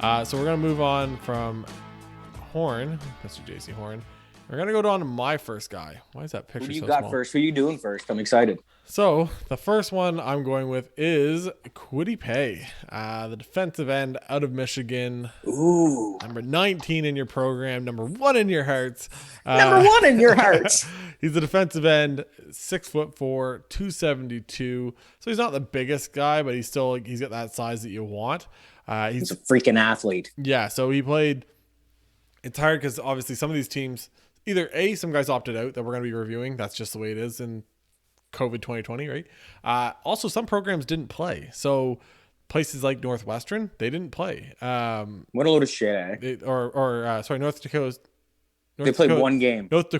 So we're going to move on from Horn, Mr. JC Horn. We're going to go on to my first guy. Why is that picture Who do you so got small? first? Who are you doing first? I'm excited. So the first one I'm going with is Kwity Paye, the defensive end out of Michigan. Ooh. Number 19 in your program, number 1 in your hearts. Number one in your hearts. He's a defensive end, 6'4", 272. So he's not the biggest guy, but he's got that size that you want. He's a freaking athlete. Yeah, so he played. It's hard because obviously some of these teams, either some guys opted out that we're going to be reviewing. That's just the way it is in COVID 2020, right? Also, some programs didn't play. So places like Northwestern, they didn't play. What a load of shit, eh? North Dakota. They played one game. North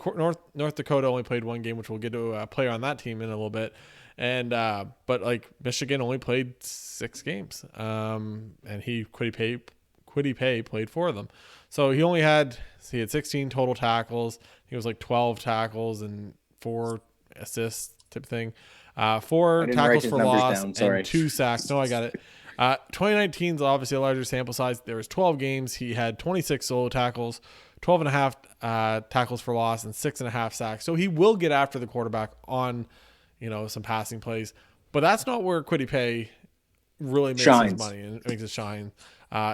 Dakota only played one game, which we'll get to a player on that team in a little bit. And but like Michigan only played 6 games. And Kwity Paye played 4 of them. So he had 16 total tackles. He was like 12 tackles and 4 assists type thing. 4 tackles for loss and 2 sacks. No, I got it. 2019 is obviously a larger sample size. There was 12 games. He had 26 solo tackles, 12 and a half tackles for loss, and 6.5 sacks. So he will get after the quarterback on, some passing plays. But that's not where Kwity Paye really makes his money and makes it shine.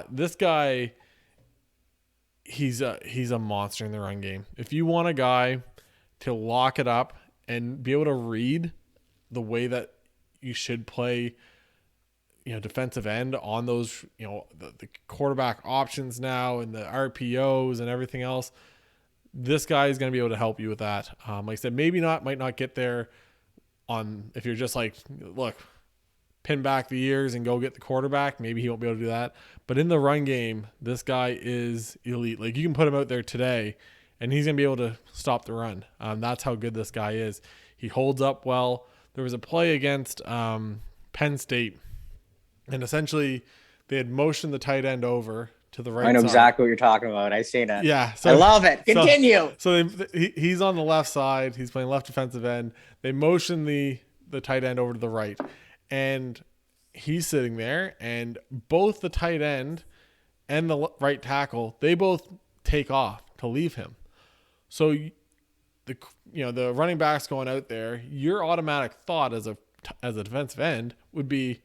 This guy, he's a monster in the run game. If you want a guy to lock it up and be able to read the way that you should play, defensive end on those, the quarterback options now and the RPOs and everything else, this guy is going to be able to help you with that. Like I said, might not get there if you're just like, look, pin back the ears and go get the quarterback. Maybe he won't be able to do that. But in the run game, this guy is elite. Like you can put him out there today and he's going to be able to stop the run. That's how good this guy is. He holds up well. There was a play against Penn State, and essentially they had motioned the tight end over to the right side. I know exactly what you're talking about. I seen it. Yeah. So, I love it. Continue. He's on the left side. He's playing left defensive end. They motion the tight end over to the right, and he's sitting there, and both the tight end and the right tackle, they both take off to leave him. So the running back's going out there, your automatic thought as a defensive end would be,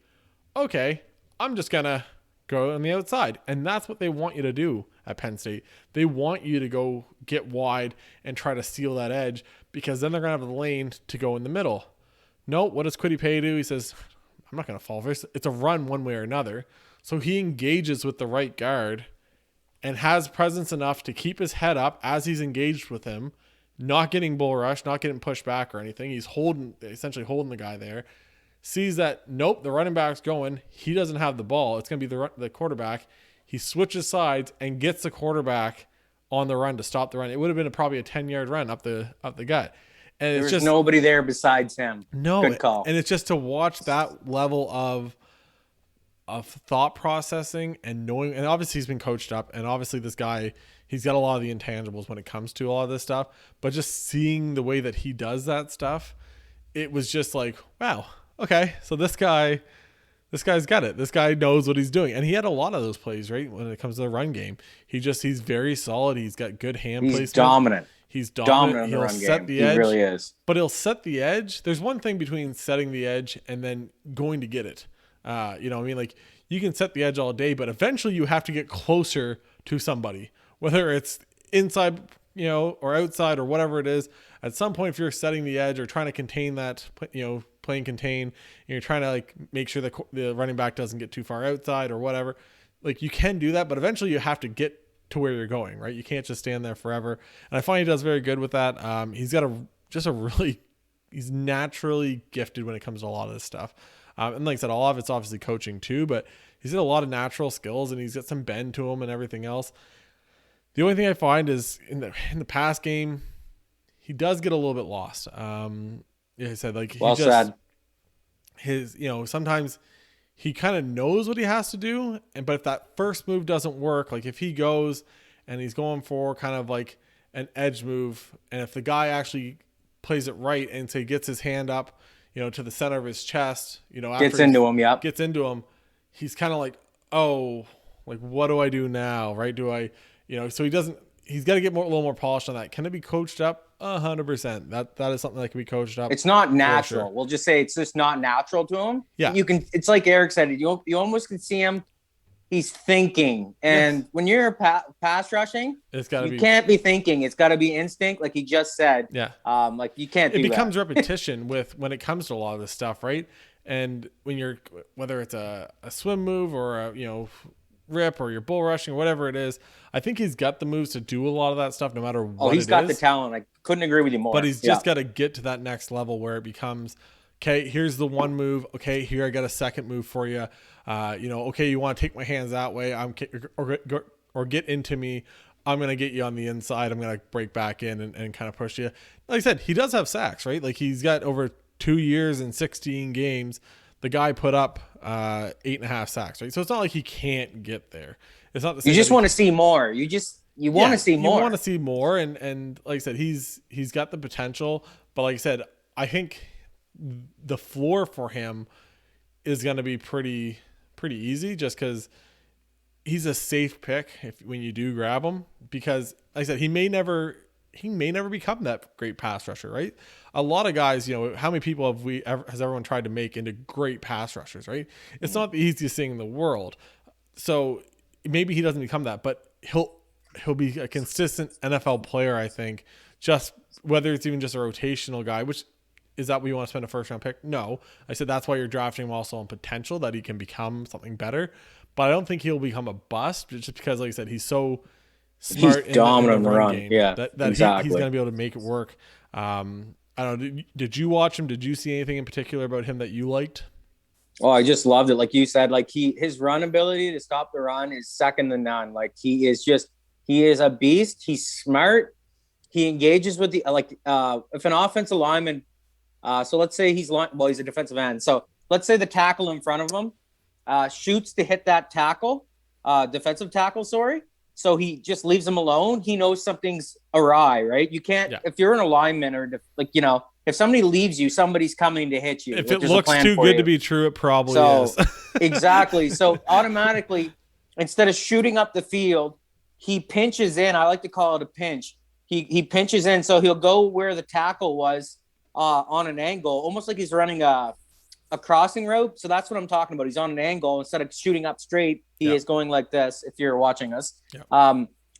okay, I'm just going to go on the outside. And that's what they want you to do at Penn State. They want you to go get wide and try to steal that edge, because then they're going to have the lane to go in the middle. No, what does Kwity Paye do? He says, I'm not going to fall first. It's a run one way or another. So he engages with the right guard and has presence enough to keep his head up as he's engaged with him, not getting bull rush, not getting pushed back or anything. He's essentially holding the guy there. Sees that, nope, the running back's going. He doesn't have the ball. It's going to be the quarterback. He switches sides and gets the quarterback on the run to stop the run. It would have been probably a 10-yard run up the gut. And there's nobody there besides him. No. Good call. And it's just to watch that level of thought processing and knowing, and obviously he's been coached up, and obviously this guy, he's got a lot of the intangibles when it comes to all of this stuff, but just seeing the way that he does that stuff, it was just like, wow, okay, so this guy's got it. This guy knows what he's doing. And he had a lot of those plays, right? When it comes to the run game, he's very solid. He's got good hand placement. He's dominant in the run game. The edge, he really is. But he'll set the edge. There's one thing between setting the edge and then going to get it. Like you can set the edge all day, but eventually you have to get closer to somebody, whether it's inside, or outside or whatever it is. At some point, if you're setting the edge or trying to contain that, playing contain, you're trying to like make sure the running back doesn't get too far outside or whatever. Like you can do that, but eventually you have to get to where you're going, right? You can't just stand there forever. And I find he does very good with that. He's got he's naturally gifted when it comes to a lot of this stuff. And like I said, a lot of it's obviously coaching too, but he's got a lot of natural skills and he's got some bend to him and everything else. The only thing I find is in the pass game, he does get a little bit lost. I said, like, sometimes he kind of knows what he has to do. But if that first move doesn't work, like if he goes and he's going for kind of like an edge move, and if the guy actually plays it right and say gets his hand up, to the center of his chest, after gets into him, he's kind of like, oh, Like, what do I do now? Right? Do I, so he's got to get a little more polished on that. Can it be coached up? 100%. That is something that can be coached up. It's not natural. Sure. We'll just say it's just not natural to him. Yeah. It's like Eric said, you almost can see him. He's thinking. And when you're pass rushing, you can't be thinking. It's got to be instinct. Like he just said. Yeah. Like you can't do that. It becomes repetition when it comes to a lot of this stuff. Right. And when whether it's a swim move or a, rip or you're bull rushing or whatever it is, I think he's got the moves to do a lot of that stuff no matter what. He's got the talent. I couldn't agree with you more. But he's just got to get to that next level where it becomes, okay, here's the one move. Okay, here I got a second move for you. Okay, you want to take my hands that way, or get into me. I'm going to get you on the inside. I'm going to break back in and kind of push you. Like I said, he does have sacks, right? Like he's got over 2 years and 16 games. The guy put up 8.5 sacks, right? So it's not like he can't get there. It's not the same. You just want to see more. You want to see more. You want to see more, and like I said, he's got the potential. But like I said, I think the floor for him is going to be pretty easy, just because he's a safe pick when you do grab him. Because like I said, he may never become that great pass rusher, right? A lot of guys, how many people has everyone tried to make into great pass rushers, right? It's not the easiest thing in the world. So maybe he doesn't become that, but he'll be a consistent NFL player, I think, just whether it's even just a rotational guy, which is that what you want to spend a first round pick? No. I said that's why you're drafting him also on potential that he can become something better. But I don't think he'll become a bust just because, like I said, he's so smart. He's dominant in the run game. Yeah, that exactly. He's going to be able to make it work. I don't know. Did you watch him? Did you see anything in particular about him that you liked? Oh, I just loved it. Like you said, like his run ability to stop the run is second to none. Like he is a beast. He's smart. He engages with if an offensive lineman, so let's say he's a defensive end. So let's say the tackle in front of him shoots to hit that tackle, defensive tackle, sorry. So he just leaves him alone. He knows something's awry, right? You can't, if you're an alignment or if somebody leaves you, somebody's coming to hit you. If it looks too good to be true, it probably is. Exactly. So automatically, instead of shooting up the field, he pinches in. I like to call it a pinch. He pinches in. So he'll go where the tackle was on an angle, almost like he's running a crossing route. So that's what I'm talking about. He's on an angle. Instead of shooting up straight, he is going like this, if you're watching us.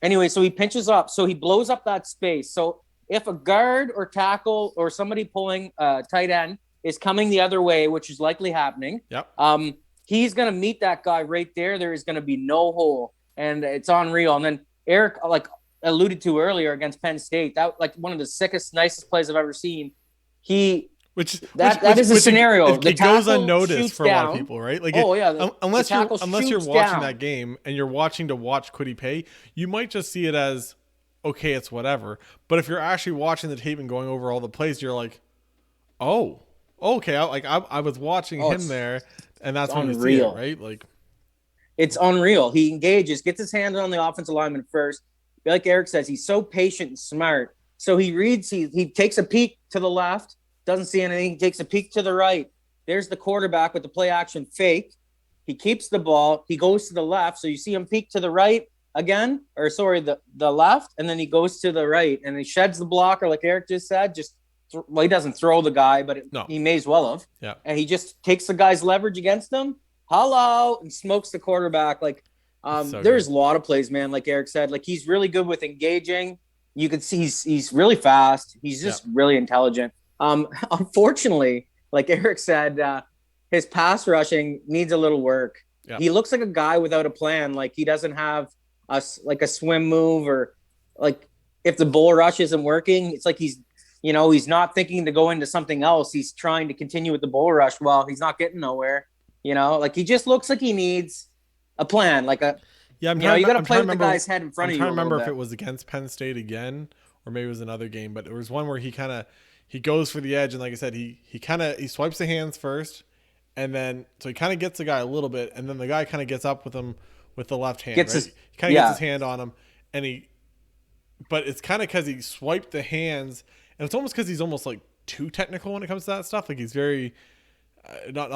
Anyway, so he pinches up. So he blows up that space. So if a guard or tackle or somebody pulling tight end is coming the other way, which is likely happening, he's going to meet that guy right there. There is going to be no hole. And it's unreal. And then Eric, alluded to earlier against Penn State, that one of the sickest, nicest plays I've ever seen. Which is a scenario. It goes unnoticed for a lot of people, right? Like, unless you're watching that game and you're watch Kwity Paye, you might just see it as, okay, it's whatever. But if you're actually watching the tape and going over all the plays, you're like, oh, okay. I was watching him there, and that's when you see it, right? Like, it's unreal. He engages, gets his hands on the offensive lineman first. Like Eric says, he's so patient and smart. So he reads. He takes a peek to the left. Doesn't see anything. He takes a peek to the right. There's the quarterback with the play action fake. He keeps the ball. He goes to the left. So you see him peek to the right again, the left, and then he goes to the right and he sheds the blocker, like Eric just said. He doesn't throw the guy, but he may as well have. Yeah. And he just takes the guy's leverage against him. Hello, and smokes the quarterback. There's a lot of plays, man. Like Eric said, he's really good with engaging. You can see he's really fast. He's just really intelligent. Unfortunately, like Eric said, his pass rushing needs a little work. Yeah. He looks like a guy without a plan. Like he doesn't have a swim move, or if the bull rush isn't working, it's like he's not thinking to go into something else. He's trying to continue with the bull rush while he's not getting nowhere. He just looks like he needs a plan. You got to play with the guy's head in front of you. I'm trying to remember if it was against Penn State again, or maybe it was another game, but it was one where he goes for the edge, and like I said, he swipes the hands first, and then so he kind of gets the guy a little bit, and then the guy kind of gets up with him with the left hand. He kind of gets his hand on him, but it's kind of because he swiped the hands, and it's almost because he's almost too technical when it comes to that stuff. He's very not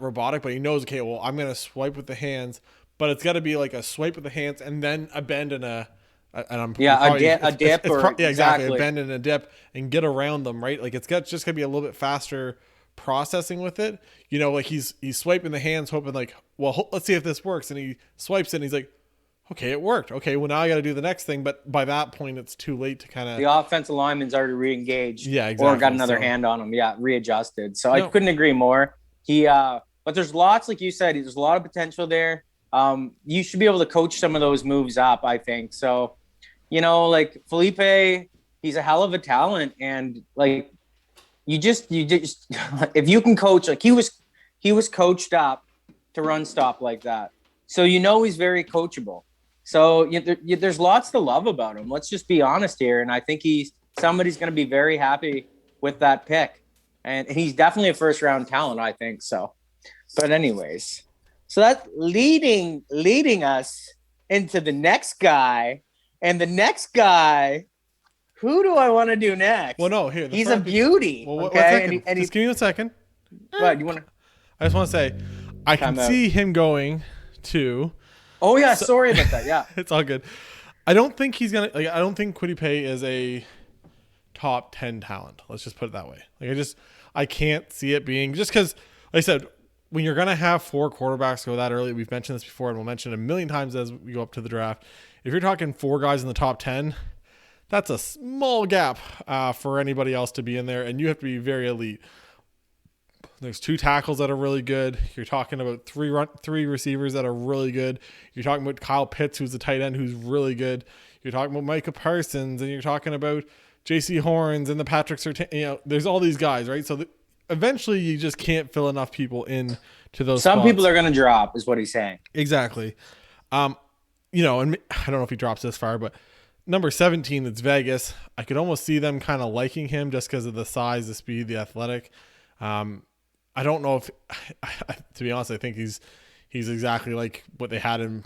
robotic, but he knows, okay, well, I'm gonna swipe with the hands, but it's got to be like a swipe with the hands and then a bend and a dip yeah, exactly, exactly. a bend and a dip and get around them, right? Like it's just gonna be a little bit faster processing with it. You know, like he's swiping the hands, hoping like, well, let's see if this works, and he swipes it, and he's like, okay, it worked. Okay, well now I got to do the next thing, but by that point it's too late to kind of. The offensive lineman's already re-engaged, yeah, exactly, or got another hand on him, readjusted. So I couldn't agree more. But there's lots, like you said, there's a lot of potential there. You should be able to coach some of those moves up, I think. So, you know, like Felipe, he's a hell of a talent, and like you just if you can coach, like he was coached up to run stop like that, so you know he's very coachable. So there's lots to love about him. Let's just be honest here, and I think somebody's going to be very happy with that pick, and he's definitely a first round talent, I think so. But anyways, so that's leading us into the next guy, and the next guy. Who do I want to do next? Well, no, here. He's a beauty. Well, okay, just give me a second. What you want to? I just want to say, I can see him going to. Oh yeah, sorry about that. Yeah, it's all good. I don't think he's gonna. Like, I don't think Kwity Paye is a top 10 talent. Let's just put it that way. Like I can't see it being, just because, like I said, when you're gonna have 4 quarterbacks go that early, we've mentioned this before, and we'll mention it a million times as we go up to the draft. If you're talking 4 guys in the top 10. That's a small gap for anybody else to be in there, and you have to be very elite. There's 2 tackles that are really good. You're talking about 3 receivers that are really good. You're talking about Kyle Pitts, who's the tight end, who's really good. You're talking about Micah Parsons, and you're talking about J.C. Horns and the Patrick Surtain. You know, there's all these guys, right? So eventually, you just can't fill enough people in to those. Some spots. people are going to drop, is what he's saying. Exactly. You know, and I don't know if he drops this far, but. Number 17, it's Vegas. I could almost see them kind of liking him just because of the size, the speed, the athletic. I don't know if, to be honest, I think he's exactly like what they had in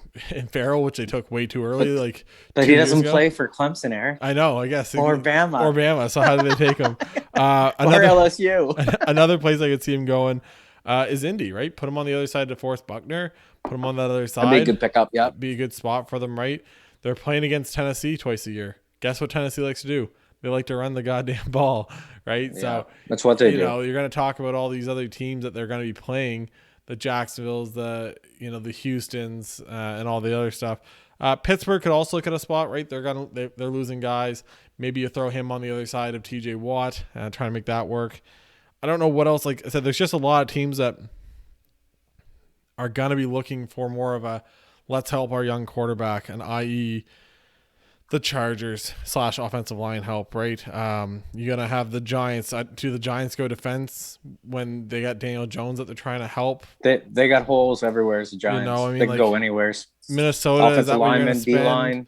Farrell, which they took way too early. But he doesn't play for Clemson, Eric. I know, I guess. Or Bama. So how did they take him? Or LSU. Another place I could see him going is Indy, right? Put him on the other side to Forrest Buckner. Put him on that other side. That'd be a good pickup, yeah. Be a good spot for them, right? They're playing against Tennessee twice a year. Guess what Tennessee likes to do? They like to run the goddamn ball, right? Yeah, so that's what they do. You know, you're going to talk about all these other teams that they're going to be playing, the Jacksonvilles, the Houstons, and all the other stuff. Pittsburgh could also look at a spot, right? They're losing guys. Maybe you throw him on the other side of TJ Watt, trying to make that work. I don't know what else. Like I said, there's just a lot of teams that are going to be looking for more of a let's help our young quarterback, and i.e. the Chargers / offensive line help, right? You're going to have the Giants. Do the Giants go defense when they got Daniel Jones that they're trying to help? They got holes everywhere as the Giants. You know, I mean, they can go anywhere. Minnesota, offensive is that lineman, D-line,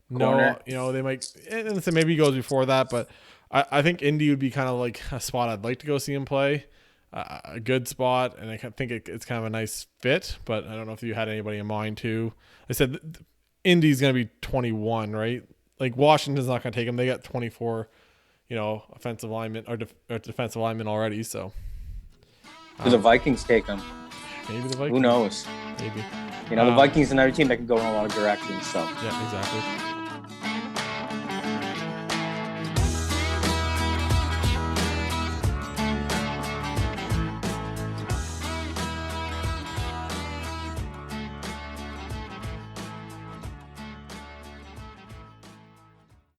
corner. No, they might. And so maybe he goes before that, but I think Indy would be kind of like a spot I'd like to go see him play. A good spot, and I think it's kind of a nice fit, but I don't know if you had anybody in mind too. I said Indy's going to be 21, right? Like Washington's not going to take him. They got 24, offensive linemen or defensive linemen already. So do the Vikings take him? Maybe the Vikings. Who knows? Maybe. The Vikings are another team that can go in a lot of directions. So yeah, exactly.